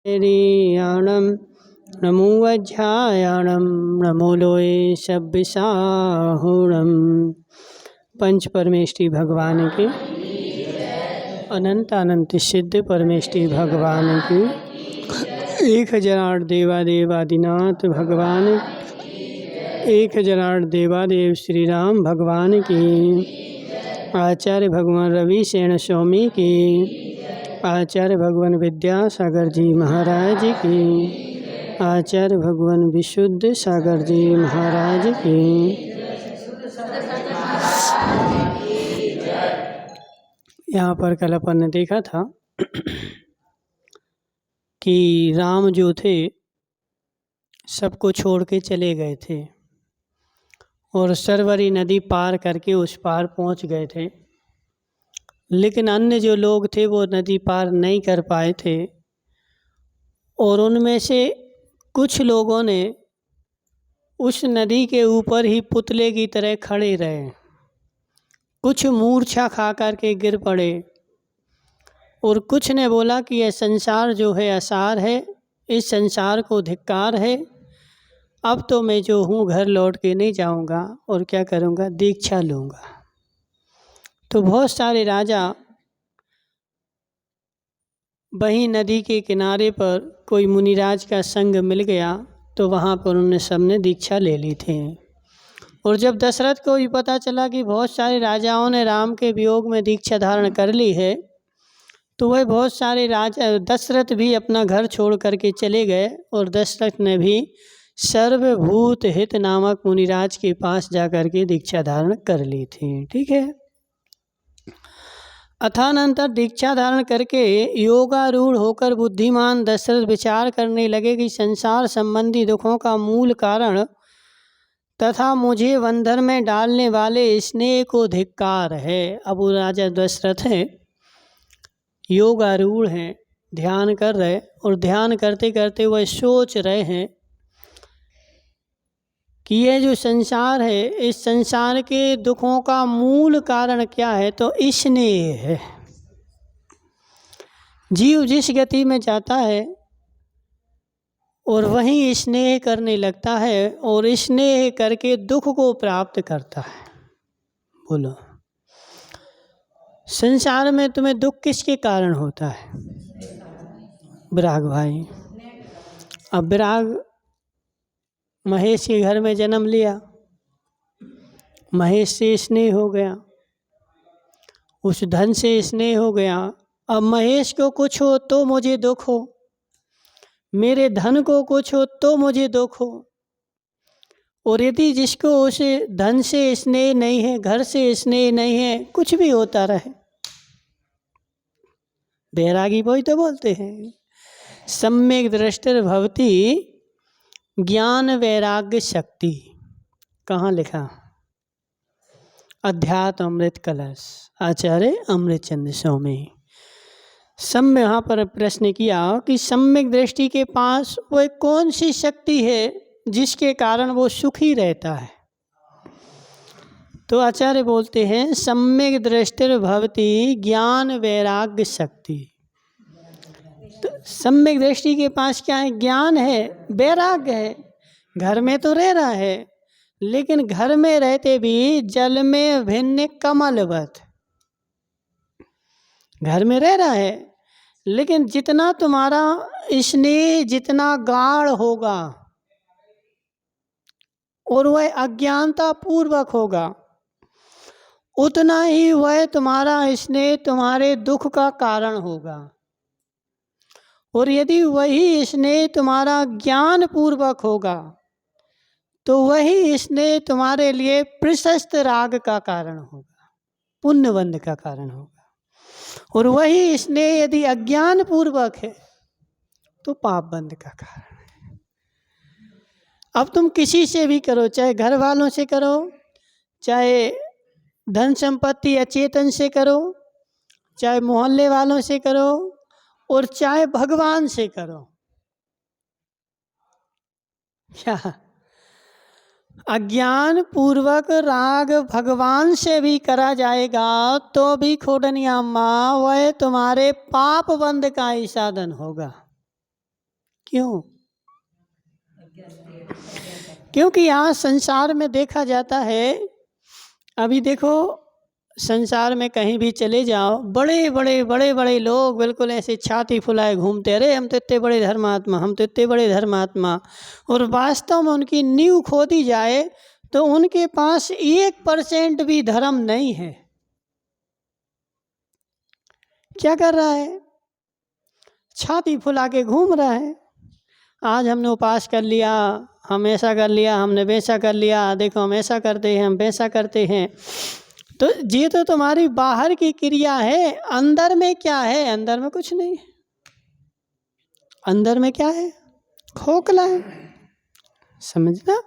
रीयाणं नमो वज्रायाणं नमो लोये सब्बिसाहुणं। पंच परमेष्टि भगवान की, अनंत अनंत सिद्ध परमेष्टि भगवान की, 1008 देवादेवादिनाथ भगवान, 1008 देवादेव श्री राम भगवान की, आचार्य भगवान रवि सेन स्वामी की, आचार्य भगवान विद्यासागर जी महाराज की, आचार्य भगवान विशुद्ध सागर जी महाराज की। यहाँ पर कल अपन ने देखा था कि राम जो थे सबको छोड़ के चले गए थे और सरवरी नदी पार करके उस पार पहुँच गए थे, लेकिन अन्य जो लोग थे वो नदी पार नहीं कर पाए थे और उनमें से कुछ लोगों ने उस नदी के ऊपर ही पुतले की तरह खड़े रहे, कुछ मूर्छा खा कर के गिर पड़े और कुछ ने बोला कि यह संसार जो है असार है, इस संसार को धिक्कार है, अब तो मैं जो हूँ घर लौट के नहीं जाऊँगा और क्या करूँगा, दीक्षा लूँगा। तो बहुत सारे राजा वहीं नदी के किनारे पर कोई मुनिराज का संग मिल गया तो वहाँ पर उन्होंने सबने दीक्षा ले ली थी। और जब दशरथ को भी पता चला कि बहुत सारे राजाओं ने राम के वियोग में दीक्षा धारण कर ली है, तो वह बहुत सारे राजा, दशरथ भी अपना घर छोड़ करके चले गए और दशरथ ने भी सर्वभूत हित नामक मुनिराज के पास जा कर के दीक्षा धारण कर ली थी। ठीक है। अथानंतर दीक्षा धारण करके योगारूढ़ होकर बुद्धिमान दशरथ विचार करने लगे कि संसार संबंधी दुखों का मूल कारण तथा मुझे बंधन में डालने वाले स्नेह को धिक्कार है। अब वो राजा दशरथ हैं, योगारूढ़ हैं, ध्यान कर रहे और ध्यान करते करते वह सोच रहे हैं कि यह जो संसार है, इस संसार के दुखों का मूल कारण क्या है, तो स्नेह है। जीव जिस गति में जाता है और वहीं स्नेह करने लगता है और स्नेह करके दुख को प्राप्त करता है। बोलो, संसार में तुम्हें दुख किसके कारण होता है? विराग भाई। अब विराग महेश के घर में जन्म लिया, महेश से स्नेह हो गया, उस धन से स्नेह हो गया। अब महेश को कुछ हो तो मुझे दुख हो, मेरे धन को कुछ हो तो मुझे दुख हो। और यदि जिसको उस धन से स्नेह नहीं है, घर से स्नेह नहीं है, कुछ भी होता रहे, बैरागी वही तो बोलते हैं, सम्यक दृष्टिर भवति ज्ञान वैराग्य शक्ति। कहाँ लिखा? अध्यात्म अमृत कलश, आचार्य अमृत चंद्र स्वामी। सम्य यहाँ पर प्रश्न किया कि सम्यक दृष्टि के पास वह कौन सी शक्ति है जिसके कारण वो सुखी रहता है? तो आचार्य बोलते हैं सम्यक दृष्टिर भवति ज्ञान वैराग्य शक्ति। तो सम्यक दृष्टि के पास क्या है? ज्ञान है, वैराग्य है। घर में तो रह रहा है, लेकिन घर में रहते भी जल में भिन्न कमलवत, घर में रह रहा है, लेकिन जितना तुम्हारा स्नेह जितना गाढ़ होगा और वह अज्ञानता पूर्वक होगा, उतना ही वह तुम्हारा स्नेह तुम्हारे दुख का कारण होगा। और यदि वही स्नेह तुम्हारा ज्ञान पूर्वक होगा तो वही स्नेह तुम्हारे लिए प्रशस्त राग का कारण होगा, पुण्यबंध का कारण होगा। और वही स्नेह यदि अज्ञान पूर्वक है तो पाप बंध का कारण है। अब तुम किसी से भी करो, चाहे घर वालों से करो, चाहे धन संपत्ति अचेतन से करो, चाहे मोहल्ले वालों से करो और चाहे भगवान से करो, क्या अज्ञान पूर्वक राग भगवान से भी करा जाएगा तो भी खोडनिया माँ वह तुम्हारे पाप बंध का ही साधन होगा। क्यों? क्योंकि यहाँ संसार में देखा जाता है, अभी देखो संसार में कहीं भी चले जाओ, बड़े बड़े बड़े बड़े लोग बिल्कुल ऐसे छाती फुलाए घूमते, अरे हम तो इतने बड़े धर्मात्मा, हम तो इतने बड़े धर्मात्मा, और वास्तव में उनकी नींव खोदी जाए तो उनके पास 1% भी धर्म नहीं है। क्या कर रहा है? छाती फुला के घूम रहा है। आज हमने उपास कर लिया, हम ऐसा कर लिया, हमने वैसा कर लिया, देखो हम ऐसा करते हैं, हम वैसा करते हैं। तो ये तो तुम्हारी बाहर की क्रिया है, अंदर में क्या है? अंदर में कुछ नहीं। अंदर में क्या है? खोखला है, समझना।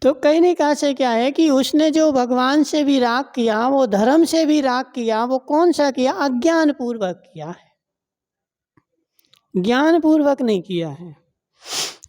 तो कहने का से क्या है कि उसने जो भगवान से भी राग किया, वो धर्म से भी राग किया, वो कौन सा किया? अज्ञान पूर्वक किया है, ज्ञान पूर्वक नहीं किया है।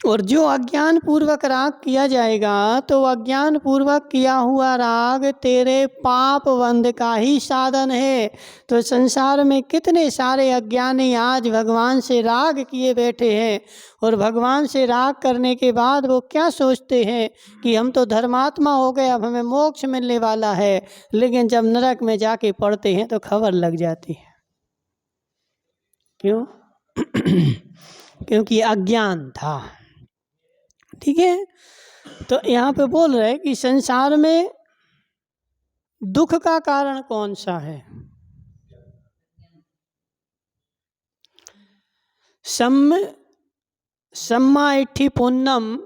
और जो अज्ञान पूर्वक राग किया जाएगा तो अज्ञान पूर्वक किया हुआ राग तेरे पाप बंध का ही साधन है। तो संसार में कितने सारे अज्ञानी आज भगवान से राग किए बैठे हैं, और भगवान से राग करने के बाद वो क्या सोचते हैं कि हम तो धर्मात्मा हो गए, अब हमें मोक्ष मिलने वाला है। लेकिन जब नरक में जाके पड़ते हैं तो खबर लग जाती है। क्यों? क्योंकि अज्ञान था। ठीक है। तो यहाँ पे बोल रहे कि संसार में दुख का कारण कौन सा है? सम्मा इट्ठी पुन्नम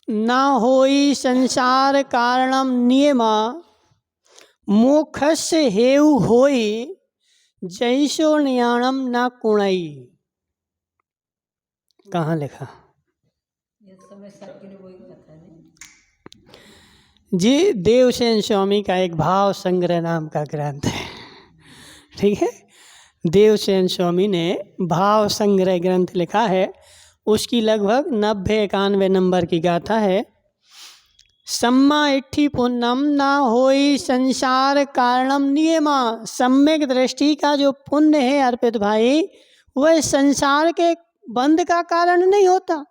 ना होई संसार कारणम नियमा मोक्षस्य हेउ होई जैसो न्याणम ना कुणई। कहाँ लिखा? जी देवसेन स्वामी का एक भाव संग्रह नाम का ग्रंथ है। ठीक है, देवसेन स्वामी ने भाव संग्रह ग्रंथ लिखा है, उसकी लगभग 90-91 नंबर की गाथा है। सम्मा इट्ठी पुण्यम ना होई संसार कारणम नियमा। सम्यक दृष्टि का जो पुण्य है अर्पित भाई, वह संसार के बंध का कारण नहीं होता।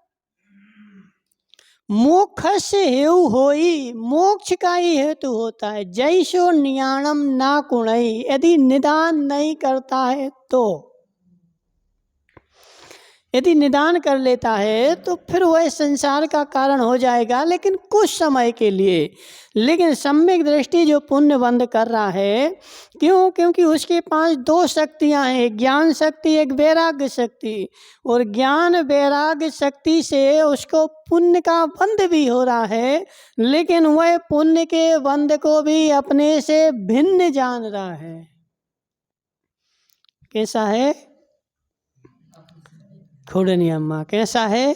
मोक्ष हेउ होई, मोक्ष का ही हेतु होता है। जैसो नियाणम ना कुणई, यदि निदान नहीं करता है तो, यदि निदान कर लेता है तो फिर वह संसार का कारण हो जाएगा, लेकिन कुछ समय के लिए। लेकिन सम्यक दृष्टि जो पुण्य बंध कर रहा है, क्यों? क्योंकि उसके पास 2 शक्तियां हैं, ज्ञान शक्ति, एक वैराग्य शक्ति। और ज्ञान वैराग्य शक्ति से उसको पुण्य का बंध भी हो रहा है, लेकिन वह पुण्य के बंध को भी अपने से भिन्न जान रहा है। कैसा है? खोड़नी अम्मा कैसा है?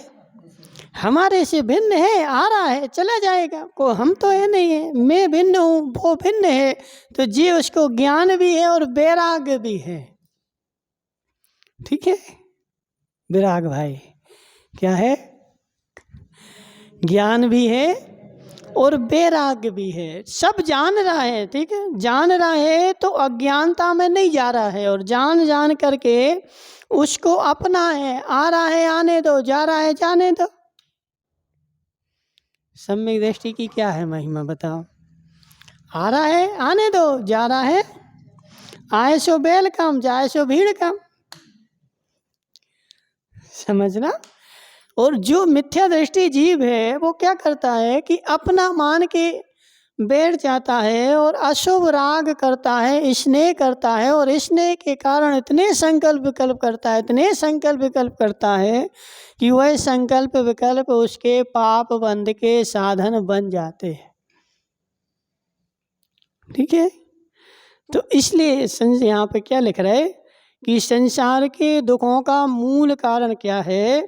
हमारे से भिन्न है, आ रहा है चला जाएगा, को हम तो है नहीं है, मैं भिन्न हूँ वो भिन्न है। तो जी उसको ज्ञान भी है और वैराग्य भी है। ठीक है, विराग भाई क्या है? ज्ञान भी है और वैराग्य भी है। सब जान रहा है, ठीक है, जान रहा है तो अज्ञानता में नहीं जा रहा है, और जान करके उसको अपना है। आ रहा है आने दो, जा रहा है जाने दो। सम्यक दृष्टि की क्या है महिमा बताओ? आ रहा है आने दो, जा रहा है, आए सो बेल कम, जाए सो भीड़ कम। समझना। और जो मिथ्या दृष्टि जीव है वो क्या करता है कि अपना मान के बैठ जाता है और अशुभ राग करता है, स्नेह करता है, और स्नेह के कारण इतने संकल्प विकल्प करता है, इतने संकल्प विकल्प करता है कि वह संकल्प विकल्प उसके पाप बंध के साधन बन जाते हैं। ठीक है। तो इसलिए यहाँ पे क्या लिख रहे कि संसार के दुखों का मूल कारण क्या है?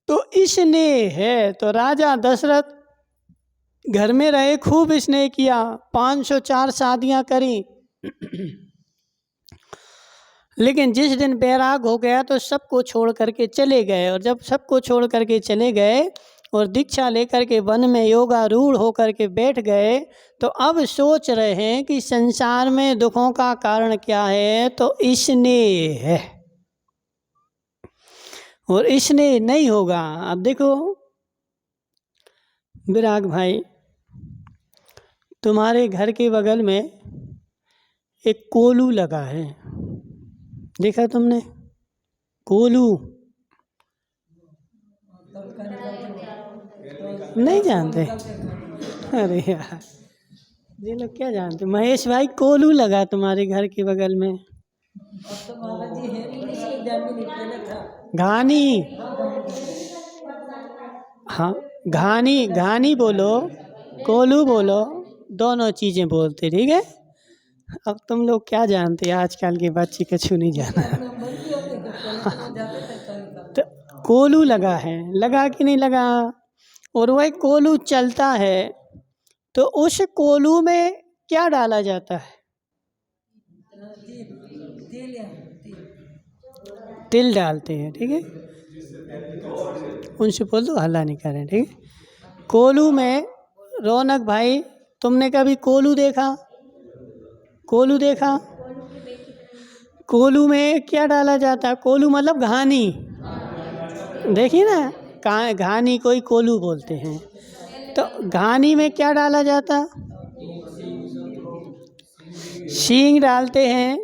तो स्नेह है। तो राजा दशरथ घर में रहे, खूब स्नेह किया, 504 शादियां करी, लेकिन जिस दिन बैराग हो गया तो सबको छोड़ करके चले गए। और जब सबको छोड़ करके चले गए और दीक्षा लेकर के वन में योगारूढ़ होकर के बैठ गए, तो अब सोच रहे हैं कि संसार में दुखों का कारण क्या है? तो स्नेह है। और स्नेह नहीं होगा। अब देखो विराग भाई, तुम्हारे घर के बगल में एक कोलू लगा है, देखा तुमने? कोलू नहीं जानते? अरे यार, ये लोग क्या जानते? महेश भाई, कोलू लगा तुम्हारे घर के बगल में। घानी, हाँ घानी, घानी बोलो, कोलू बोलो, दोनों चीजें बोलते, ठीक है? अब तुम लोग क्या जानते? आजकल के बच्चे कछु नहीं जाना। तो कोलू लगा है, लगा कि नहीं लगा? और वह कोलू चलता है तो उस कोलू में क्या डाला जाता है? तिल डालते हैं, ठीक है? उनसे बोल दो हल्ला नहीं करें, ठीक है? कोलू में, रौनक भाई तुमने कभी कोलू देखा? कोलू देखा? कोलू में क्या डाला जाता है? कोलू मतलब घानी, देखिए ना, घानी कोई कोलू बोलते हैं। तो घानी में क्या डाला जाता? शींग डालते हैं,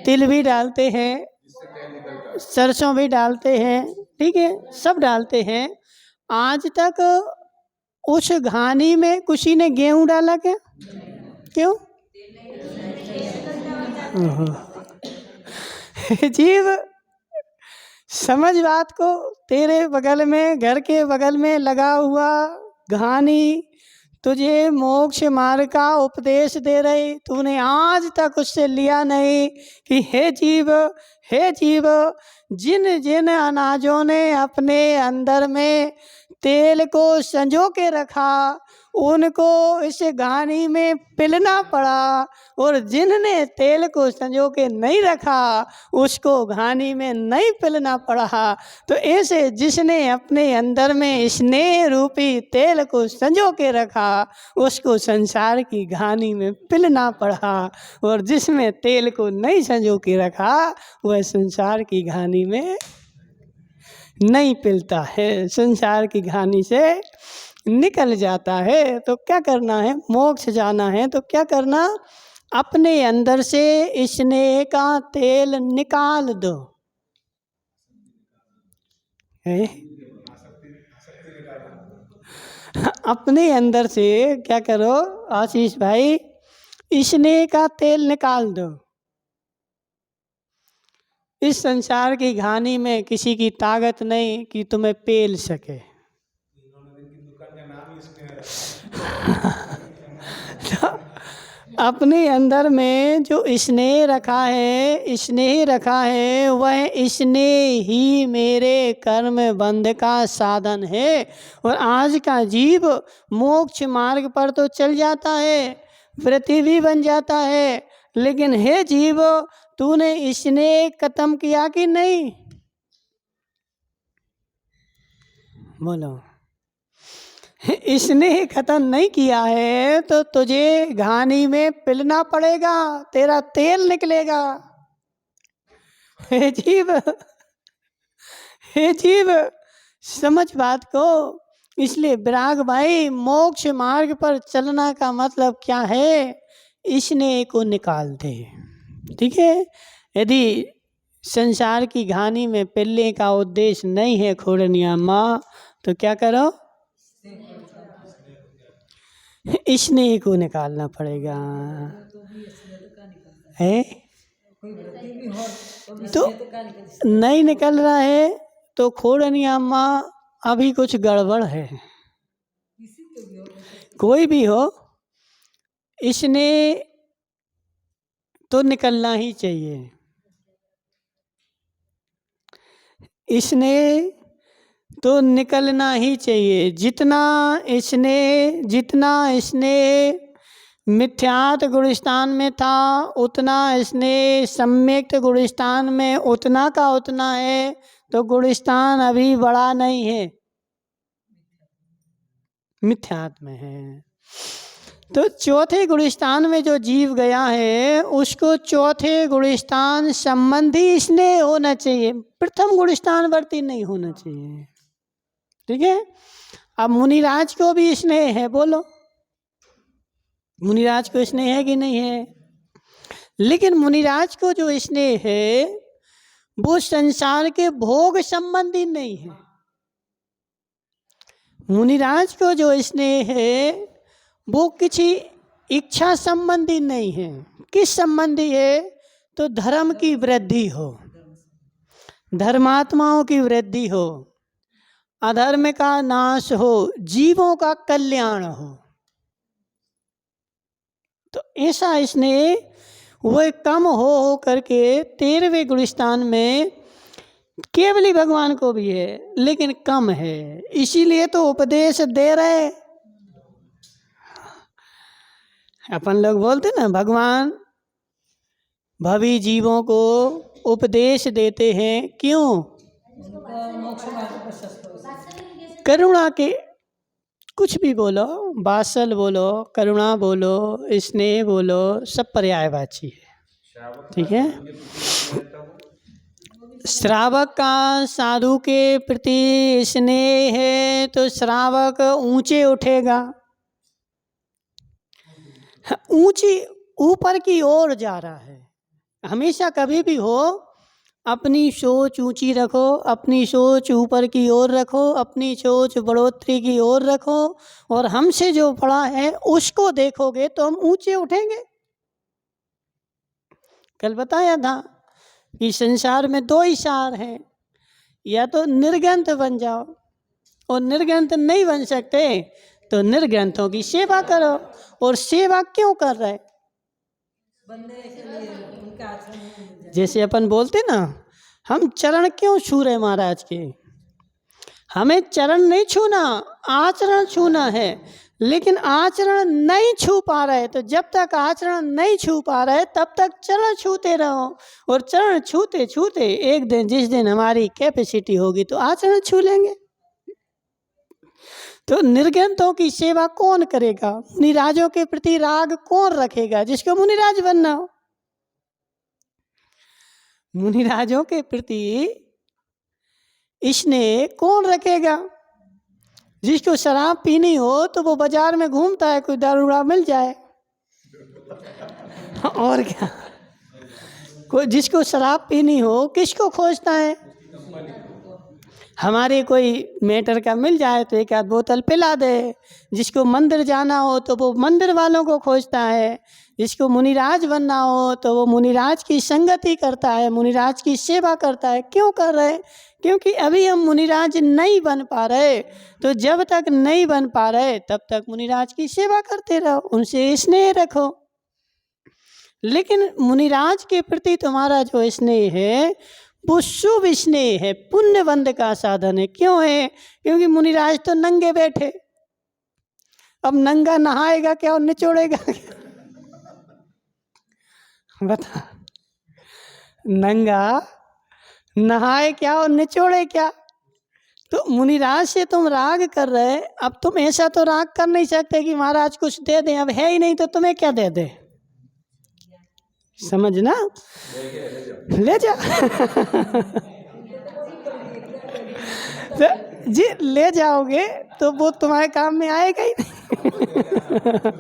तिल भी डालते हैं, सरसों भी डालते हैं, ठीक है, सब डालते हैं। आज तक उस घानी में किसी ने गेहूं डाला क्या? क्यों? जीव, समझ बात को। तेरे बगल में, घर के बगल में लगा हुआ घानी तुझे मोक्ष मार्ग का उपदेश दे रही, तूने आज तक उससे लिया नहीं कि हे जीव, हे जीव, जिन जिन अनाजों ने अपने अंदर में तेल को संजो के रखा उनको इस घानी में पिलना पड़ा, और जिनने तेल को संजो के नहीं रखा उसको घानी में नहीं पिलना पड़ा। तो ऐसे जिसने अपने अंदर में स्नेह रूपी तेल को संजो के रखा उसको संसार की घानी में पिलना पड़ा, और जिसमें तेल को नहीं संजो के रखा वह संसार की घानी में नहीं पिलता है, संसार की घानी से निकल जाता है। तो क्या करना है? मोक्ष जाना है तो क्या करना? अपने अंदर से स्नेह का तेल निकाल दो। अपने अंदर से क्या करो आशीष भाई? स्नेह का तेल निकाल दो। इस संसार की घानी में किसी की ताकत नहीं कि तुम्हें पेल सके। तो अपने अंदर में जो स्नेह रखा है, स्नेह रखा है, वह स्नेह ही मेरे कर्म बंध का साधन है। और आज का जीव मोक्ष मार्ग पर तो चल जाता है, व्रती भी बन जाता है, लेकिन हे जीव, तूने स्नेह खत्म किया कि नहीं? बोलो। स्नेह खत्म नहीं किया है तो तुझे घानी में पिलना पड़ेगा, तेरा तेल निकलेगा। हे जीव, हे जीव, समझ बात को। इसलिए विराग भाई, मोक्ष मार्ग पर चलना का मतलब क्या है? स्नेह को निकाल दे, ठीक है? यदि संसार की घानी में पिलने का उद्देश्य नहीं है खोड़निया माँ, तो क्या करो? स्नेह को निकालना पड़ेगा, है? तो नहीं निकल रहा है तो खोड़निया माँ अभी कुछ गड़बड़ है। कोई भी हो, स्नेह तो निकलना ही चाहिए। स्नेह तो निकलना ही चाहिए। जितना स्नेह मिथ्यात गुणस्थान में था, उतना स्नेह सम्यक्त गुणस्थान में उतना का उतना है। तो गुणस्थान अभी बड़ा नहीं है, मिथ्यात में है। तो चौथे गुणस्थान में जो जीव गया है उसको चौथे गुणस्थान संबंधी स्नेह होना चाहिए, प्रथम गुणस्थान वर्ती नहीं होना चाहिए। ठीक है। अब मुनिराज को भी स्नेह है, बोलो मुनिराज को स्नेह है कि नहीं है? लेकिन मुनिराज को जो स्नेह है वो संसार के भोग संबंधी नहीं है। मुनिराज को जो स्नेह है वो किसी इच्छा संबंधी नहीं है। किस संबंधी है? तो धर्म की वृद्धि हो, धर्मात्माओं की वृद्धि हो, अधर्म का नाश हो, जीवों का कल्याण हो। तो ऐसा स्नेह वह कम हो करके 13वें गुणस्थान में केवली भगवान को भी है लेकिन कम है। इसीलिए तो उपदेश दे रहे। अपन लोग बोलते ना भगवान भवी जीवों को उपदेश देते हैं, क्यों? करुणा के, कुछ भी बोलो, वात्सल बोलो, करुणा बोलो, स्नेह बोलो, सब पर्यायवाची है। ठीक है। श्रावक का साधु के प्रति स्नेह है तो श्रावक ऊंचे उठेगा, ऊंची ऊपर की ओर जा रहा है। हमेशा कभी भी हो अपनी सोच ऊंची रखो, अपनी सोच ऊपर की ओर रखो, अपनी सोच बढ़ोतरी की ओर रखो, और हमसे जो बड़ा है उसको देखोगे तो हम ऊंचे उठेंगे। कल बताया था कि संसार में 2 ही सार हैं, या तो निर्ग्रंथ बन जाओ, और निर्ग्रंथ नहीं बन सकते तो निर्ग्रंथों की सेवा करो। और सेवा क्यों कर रहे? जैसे अपन बोलते ना, हम चरण क्यों छू रहे महाराज के? हमें चरण नहीं छूना, आचरण छूना है। लेकिन आचरण नहीं छू पा रहे, तो जब तक आचरण नहीं छू पा रहे तब तक चरण छूते रहो। और चरण छूते छूते एक दिन, जिस दिन हमारी कैपेसिटी होगी तो आचरण छू लेंगे। तो निर्ग्रंथों की सेवा कौन करेगा? मुनिराजों के प्रति राग कौन रखेगा? जिसको मुनिराज बनना हो। मुनिराजों के प्रति स्नेह कौन रखेगा? जिसको शराब पीनी हो तो वो बाजार में घूमता है, कोई दारूड़ा मिल जाए और क्या। कोई जिसको शराब पीनी हो किसको खोजता है? हमारे कोई मैटर का मिल जाए तो एक आध बोतल पिला दे। जिसको मंदिर जाना हो तो वो मंदिर वालों को खोजता है। जिसको मुनिराज बनना हो तो वो मुनिराज की संगति करता है, मुनिराज की सेवा करता है। क्यों कर रहे? क्योंकि अभी हम मुनिराज नहीं बन पा रहे। तो जब तक नहीं बन पा रहे तब तक मुनिराज की सेवा करते रहो, उनसे स्नेह रखो। लेकिन मुनिराज के प्रति तुम्हारा जो स्नेह है वो शुभ स्नेह है, पुण्य बंध का साधन है। क्यों है? क्योंकि मुनिराज तो नंगे बैठे, अब नंगा नहाएगा क्या और निचोड़ेगा क्या? बता, नंगा नहाए क्या और निचोड़े क्या? तो मुनिराज से तुम राग कर रहे। अब तुम ऐसा तो राग कर नहीं सकते कि महाराज कुछ दे दें, अब है ही नहीं तो तुम्हें क्या दे दे। समझना, ले जा तो जी ले जाओगे तो वो तुम्हारे काम में आएगा ही नहीं।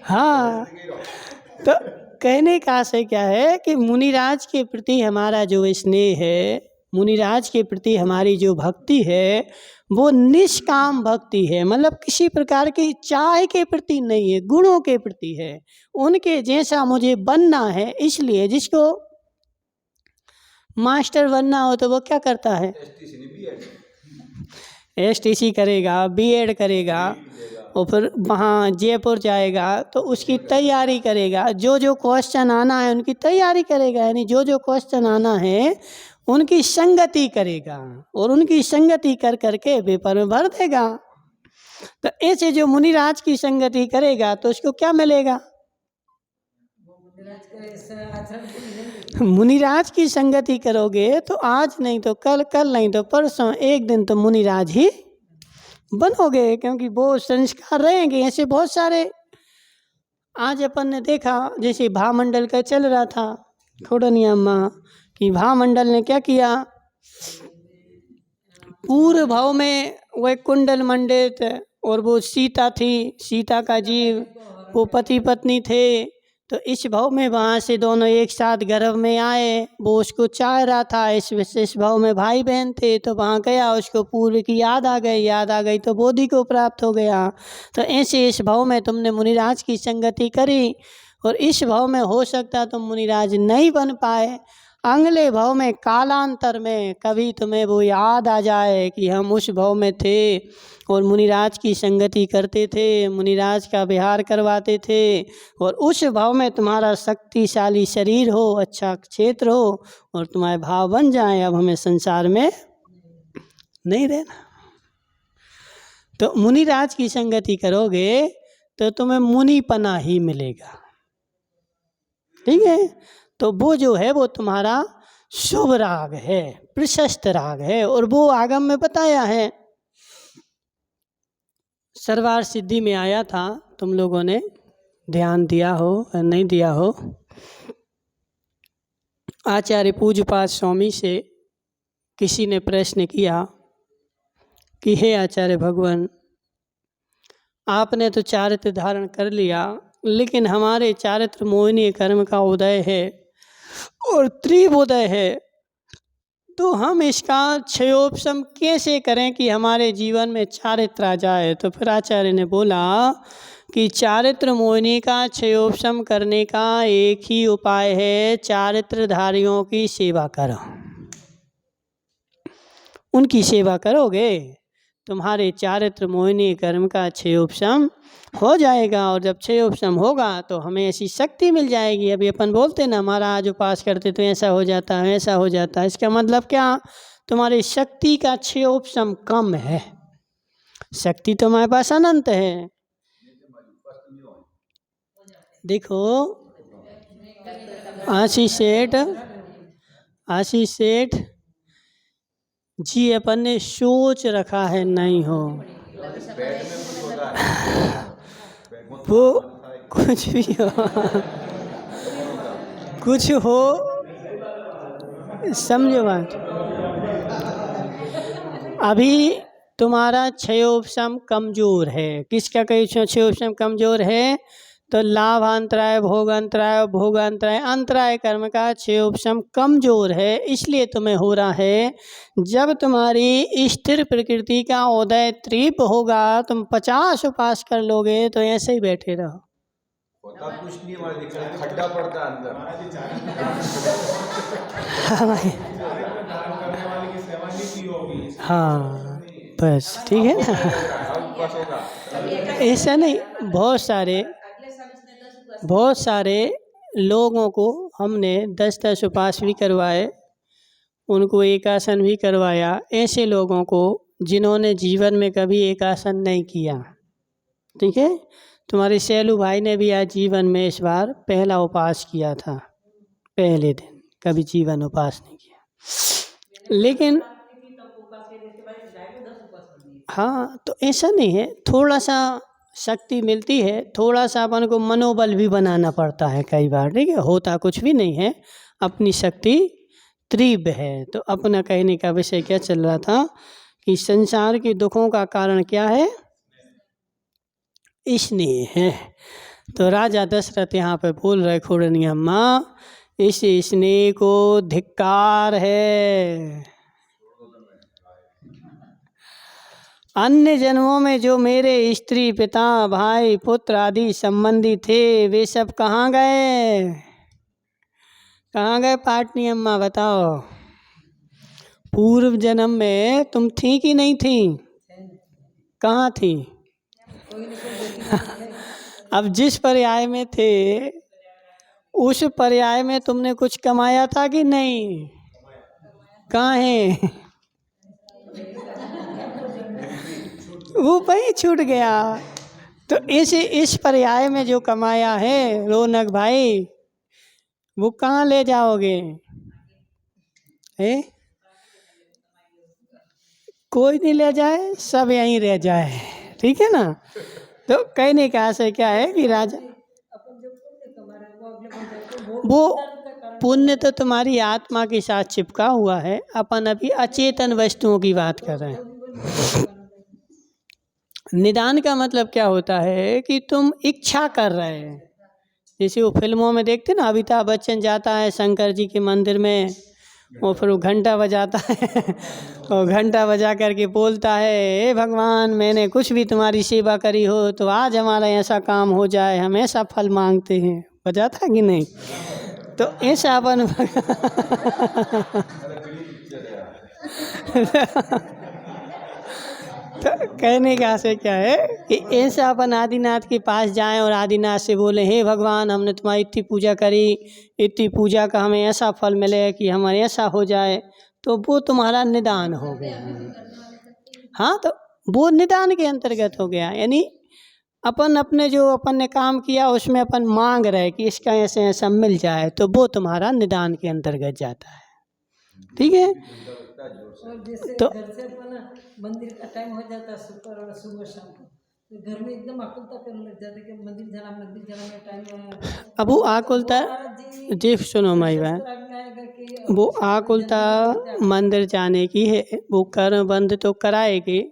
हाँ, तो कहने का आशय क्या है कि मुनिराज के प्रति हमारा जो स्नेह है, मुनिराज के प्रति हमारी जो भक्ति है वो निष्काम भक्ति है। मतलब किसी प्रकार की चाह के प्रति नहीं है, गुणों के प्रति है। उनके जैसा मुझे बनना है। इसलिए जिसको मास्टर बनना हो तो वो क्या करता है? STC करेगा, BEd करेगा, और फिर वहाँ जयपुर जाएगा तो उसकी तैयारी करेगा। जो जो क्वेश्चन आना है उनकी तैयारी करेगा, यानी जो जो क्वेश्चन आना है उनकी संगति करेगा, और उनकी संगति कर करके पेपर में भर देगा। तो ऐसे जो मुनिराज की संगति करेगा तो उसको क्या मिलेगा? मुनिराज की संगति करोगे तो आज नहीं तो कल, कल नहीं तो परसों, एक दिन तो मुनिराज ही बनोगे, क्योंकि वो संस्कार रहेंगे। ऐसे बहुत सारे आज अपन ने देखा, जैसे भामंडल का चल रहा था खोड़निया माँ कि भामंडल ने क्या किया, पूर्व भाव में वह कुंडल मंडित और वो सीता थी, सीता का जीव, वो पति पत्नी थे। तो इस भाव में वहाँ से दोनों एक साथ गर्भ में आए, वो उसको चाह रहा था। इस विशेष भाव में भाई बहन थे, तो वहाँ गया, उसको पूर्व की याद आ गई तो बोधि को प्राप्त हो गया। तो ऐसे इस भाव में तुमने मुनिराज की संगति करी, और इस भाव में हो सकता तुम मुनिराज नहीं बन पाए। अगले भाव में कालांतर में कभी तुम्हें वो याद आ जाए कि हम उस भाव में थे और मुनिराज की संगति करते थे, मुनिराज का विहार करवाते थे, और उस भाव में तुम्हारा शक्तिशाली शरीर हो, अच्छा क्षेत्र हो, और तुम्हारे भाव बन जाए अब हमें संसार में नहीं रहना। तो मुनिराज की संगति करोगे तो तुम्हें मुनिपना ही मिलेगा। ठीक है, तो वो जो है वो तुम्हारा शुभ राग है, प्रशस्त राग है, और वो आगम में बताया है। सर्वार सिद्धि में आया था, तुम लोगों ने ध्यान दिया हो या नहीं दिया हो। आचार्य पूज्यपाद स्वामी से किसी ने प्रश्न किया कि हे आचार्य भगवान, आपने तो चारित्र धारण कर लिया, लेकिन हमारे चारित्र मोहिनी कर्म का उदय है और त्रिवोदय है, तो हम इसका क्षयोपशम कैसे करें कि हमारे जीवन में चारित्र आ जाए। तो फिर आचार्य ने बोला कि चारित्र मोहिनी का क्षयोपशम करने का एक ही उपाय है, चारित्रधारियों की सेवा करो। उनकी सेवा करोगे तुम्हारे चारित्र मोहिनी कर्म का क्षयोपशम हो जाएगा, और जब क्षयोपशम होगा तो हमें ऐसी शक्ति मिल जाएगी। अभी अपन बोलते ना महाराज उपास करते तो ऐसा हो जाता है, ऐसा हो जाता है, इसका मतलब क्या, तुम्हारी शक्ति का क्षयोपशम कम है। शक्ति तुम्हारे पास अनंत है। देखो आशीष सेठ जी, अपन ने सोच रखा है नहीं हो, वो कुछ भी हो कुछ हो, समझो बात। अभी तुम्हारा क्षयोपशम कमजोर है। किसका क्षयोपशम कमजोर है? तो लाभांतराय, भोगांतराय, अंतराय कर्म का क्षयोपशम कमजोर है, इसलिए तुम्हें हो रहा है। जब तुम्हारी स्थिर प्रकृति का उदय तीव्र होगा, तुम 50 उपास कर लोगे तो ऐसे ही बैठे रहो। होता कुछ नहीं, खड्डा पड़ता अंदर। हाँ बस ठीक है ना। ऐसा नहीं, बहुत सारे लोगों को हमने 10-10 उपास भी करवाए, उनको एकासन भी करवाया। ऐसे लोगों को जिन्होंने जीवन में कभी एकासन नहीं किया, ठीक है, तुम्हारे शैलू भाई ने भी आज जीवन में इस बार पहला उपास किया था, पहले दिन, कभी जीवन उपास नहीं किया। लेकिन हाँ, तो ऐसा नहीं है, थोड़ा सा शक्ति मिलती है, थोड़ा सा अपन को मनोबल भी बनाना पड़ता है कई बार। ठीक है, होता कुछ भी नहीं है, अपनी शक्ति तीव्र है। तो अपना कहने का विषय क्या चल रहा था कि संसार के दुखों का कारण क्या है? स्नेह है। तो राजा दशरथ यहाँ पे बोल रहे खोड़निया माँ, इस स्नेह को धिक्कार है। अन्य जन्मों में जो मेरे स्त्री, पिता, भाई, पुत्र आदि संबंधी थे, वे सब कहाँ गए? कहाँ गए पाटनी अम्मा, बताओ। पूर्व जन्म में तुम थी कि नहीं थी? कहाँ थी? अब जिस पर्याय में थे उस पर्याय में तुमने कुछ कमाया था कि नहीं? कहाँ है? वो वही छूट गया। तो इस पर्याय में जो कमाया है रौनक भाई, वो कहाँ ले जाओगे? कोई नहीं ले जाए, सब यहीं रह जाए, ठीक है ना। तो कहने का आशय क्या है कि राजा, वो पुण्य तो तुम्हारी आत्मा के साथ चिपका हुआ है, अपन अभी अचेतन वस्तुओं की बात कर रहे हैं। निदान का मतलब क्या होता है कि तुम इच्छा कर रहे हैं। जैसे वो फिल्मों में देखते ना, अमिताभ बच्चन जाता है शंकर जी के मंदिर में, वो फिर वो घंटा बजाता है और घंटा बजा करके बोलता है, हे भगवान, मैंने कुछ भी तुम्हारी सेवा करी हो तो आज हमारा ऐसा काम हो जाए, हम ऐसा फल मांगते हैं। बजाता कि नहीं? तो ऐसा अपन तो कहने का आशय क्या है कि ऐसा अपन आदिनाथ के पास जाएं और आदिनाथ से बोले, हे भगवान, हमने तुम्हारी इतनी पूजा करी, इतनी पूजा का हमें ऐसा फल मिले कि हमारे ऐसा हो जाए, तो वो तुम्हारा निदान हो गया। हाँ, तो वो निदान के अंतर्गत हो गया। यानी अपन अपने जो अपन ने काम किया उसमें अपन मांग रहे कि इसका ऐसे ऐसा मिल जाए, तो वो तुम्हारा निदान के अंतर्गत जाता है, ठीक है। और जैसे तो घर से अपना मंदिर का टाइम हो जाता है सुबह शाम को, तो घर में एकदम आकुलता करने लग जाते कि मंदिर जाना में टाइम। अब वो आकुलता, जी सुनो माई बहन, वो आकुलता मंदिर जाने की है, वो कर्म बंद तो कराएगी,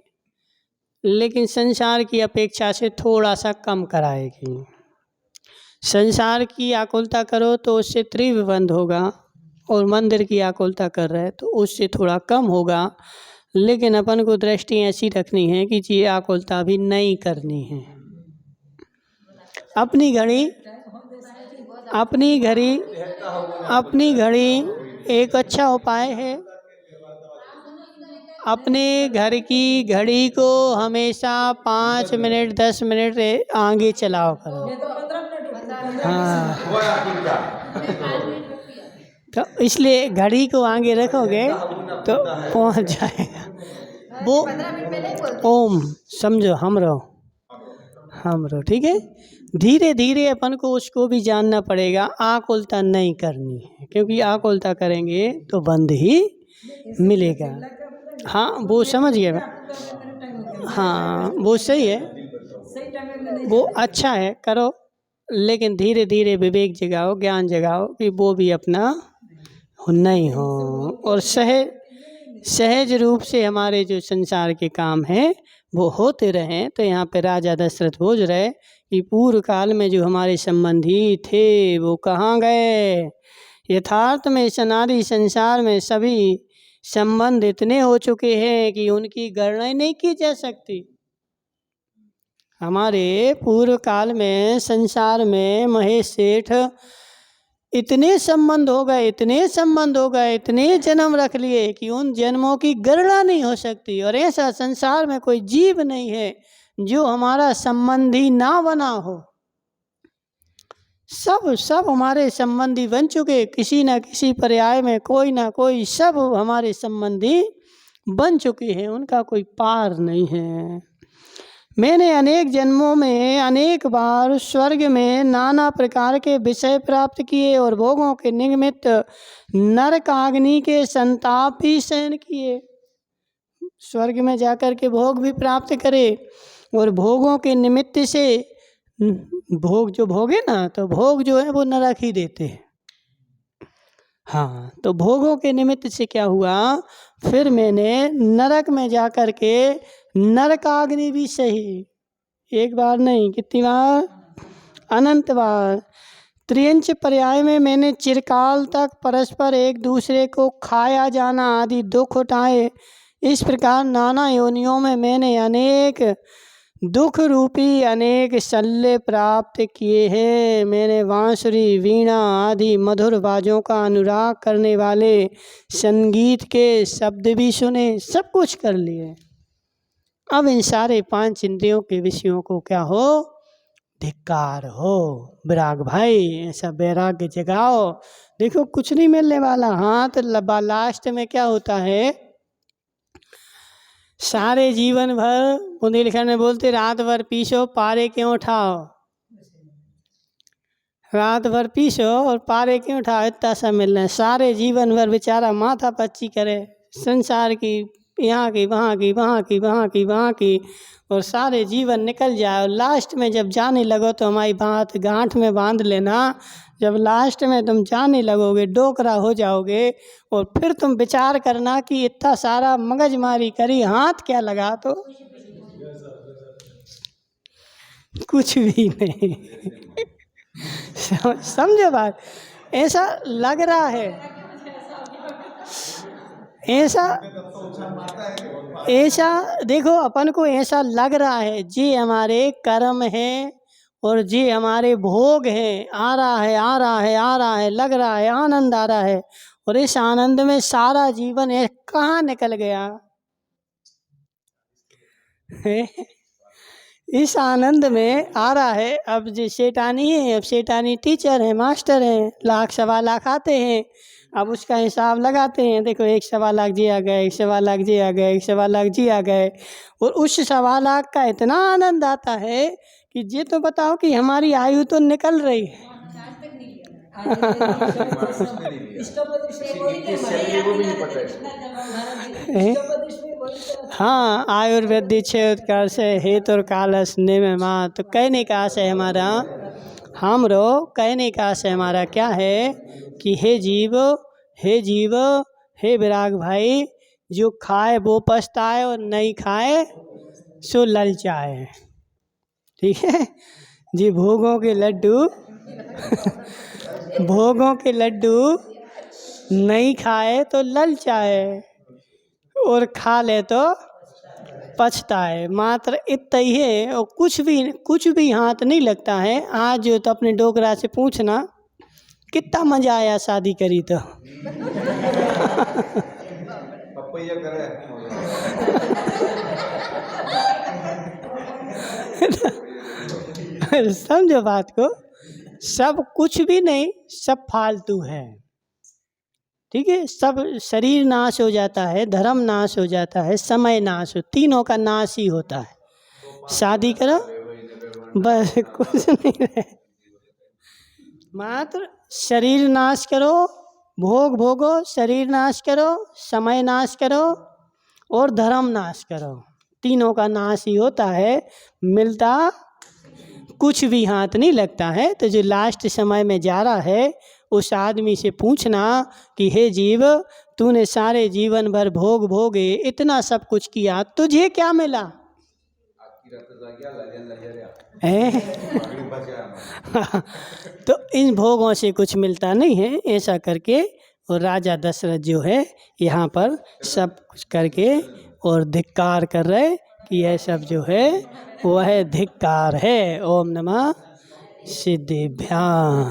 लेकिन संसार की अपेक्षा से थोड़ा सा कम कराएगी। संसार की आकुलता करो तो उससे तीव्र बंद होगा, और मंदिर की आकुलता कर रहे तो उससे थोड़ा कम होगा। लेकिन अपन को दृष्टि ऐसी रखनी है कि ये आकुलता भी नहीं करनी है। अपनी घड़ी एक अच्छा उपाय है। अपने घर की घड़ी को हमेशा 5 मिनट 10 मिनट आगे चलाओ करो। मैं तो 15 मिनट हाँ, तो इसलिए घड़ी को आगे रखोगे तो पहुंच जाएगा। वो ओम समझो, हम रहो, ठीक है। धीरे धीरे अपन को उसको भी जानना पड़ेगा, आकुलता नहीं करनी है, क्योंकि आकुलता करेंगे तो बंद ही मिलेगा। हाँ, वो समझ गया। हाँ, वो सही है, वो अच्छा है, करो, लेकिन धीरे धीरे विवेक जगाओ, ज्ञान जगाओ कि वो भी अपना नहीं हो, और सहज रूप से हमारे जो संसार के काम हैं वो होते रहें। तो यहाँ पे राजा दशरथ बोझ रहे कि पूर्व काल में जो हमारे संबंधी थे वो कहाँ गए। यथार्थ में अनादि संसार में सभी संबंध इतने हो चुके हैं कि उनकी गणना नहीं की जा सकती। हमारे पूर्व काल में संसार में महेश सेठ इतने संबंध हो गए, इतने जन्म रख लिए कि उन जन्मों की गणना नहीं हो सकती। और ऐसा संसार में कोई जीव नहीं है जो हमारा संबंधी ना बना हो। सब हमारे संबंधी बन चुके, किसी न किसी पर्याय में कोई ना कोई सब हमारे संबंधी बन चुके हैं, उनका कोई पार नहीं है। मैंने अनेक जन्मों में अनेक बार स्वर्ग में नाना प्रकार के विषय प्राप्त किए और भोगों के निमित्त नरकाग्नि के संताप भी सहन किए। स्वर्ग में जाकर के भोग भी प्राप्त करे, और भोगों के निमित्त से भोग जो भोगे ना, तो भोग जो है वो नरक ही देते हैं। हाँ, तो भोगों के निमित्त से क्या हुआ, फिर मैंने नरक में जाकर के नरकाग्नि भी सही, एक बार नहीं, कितनी बार, अनंत बार। त्रियंच पर्याय में मैंने चिरकाल तक परस्पर एक दूसरे को खाया जाना आदि दुख उठाए। इस प्रकार नाना योनियों में मैंने अनेक दुख रूपी अनेक शल्य प्राप्त किए हैं। मैंने बांसुरी, वीणा आदि मधुर बाजों का अनुराग करने वाले संगीत के शब्द भी सुने, सब कुछ कर लिए। अब इन सारे 5 इंद्रियों के विषयों को क्या हो, धिक्कार हो। विराग भाई, ऐसा वैराग्य जगाओ। देखो कुछ नहीं मिलने वाला। हाँ, तो लास्ट में क्या होता है, सारे जीवन भर बुंदेलखंड में बोलते, रात भर पीसो पारे क्यों उठाओ। रात भर पीसो और पारे क्यों उठाओ, इतना सा मिलना है। सारे जीवन भर बेचारा माथा पच्ची करे, संसार की यहाँ की वहाँ की वहाँ की वहाँ की वहाँ की, और सारे जीवन निकल जाए। और लास्ट में जब जाने लगो तो हमारी बात गांठ में बांध लेना। जब लास्ट में तुम जाने लगोगे, डोकरा हो जाओगे, और फिर तुम विचार करना कि इतना सारा मगजमारी करी, हाथ क्या लगा, तो कुछ भी नहीं। समझो बात, ऐसा लग रहा है, ऐसा देखो अपन को ऐसा लग रहा है जे हमारे कर्म है और जे हमारे भोग हैं, आ रहा है आ रहा है आ रहा है, लग रहा है आनंद आ रहा है, और इस आनंद में सारा जीवन है कहाँ निकल गया है? इस आनंद में आ रहा है। अब जो शैतानी है, अब शैतानी टीचर है, मास्टर हैं, लाख सवा लाख आते हैं, अब उसका हिसाब लगाते हैं। देखो 1 सवा लाख जी आ गए, 1 सवा लाख जी आ गए, 1 सवा लाख जी आ गए, और उस सवा लाख का इतना आनंद आता है कि ये तो बताओ कि हमारी आयु तो निकल रही है। हाँ, आयुर्वेदिक क्षेत्र से हेतु कालस निम माँ, तो कहने का आशय हमारा, हमरो कहने का आशय हमारा क्या है कि हे जीव, हे विराग भाई, जो खाए वो पछताए और नहीं खाए सो ललचाए। ठीक है जी, भोगों के लड्डू नहीं खाए तो ललचाए, और खा ले तो पछताए। मात्र इतना ही है, और कुछ भी हाथ नहीं लगता है। आज जो तो अपने डोकरा से पूछना कितना मजा आया शादी करी तो। पपैया करे समझो बात को, सब कुछ भी नहीं, सब फालतू है। ठीक है, सब शरीर नाश हो जाता है, धर्म नाश हो जाता है, समय नाश हो, तीनों का नाश ही होता है। शादी करो बस, कुछ नहीं रहे, मात्र शरीर नाश करो, भोग भोगो, शरीर नाश करो, समय नाश करो और धर्म नाश करो, तीनों का नाश ही होता है। मिलता कुछ भी हाथ नहीं लगता है। तो जो लास्ट समय में जा रहा है उस आदमी से पूछना कि हे जीव, तूने सारे जीवन भर भोग भोगे, इतना सब कुछ किया, तुझे क्या मिला है? तो इन भोगों से कुछ मिलता नहीं है, ऐसा करके। और राजा दशरथ जो है यहाँ पर सब कुछ करके और धिक्कार कर रहे कि यह सब जो है वह धिक्कार है। ओम नमः सिद्धिभ्याम।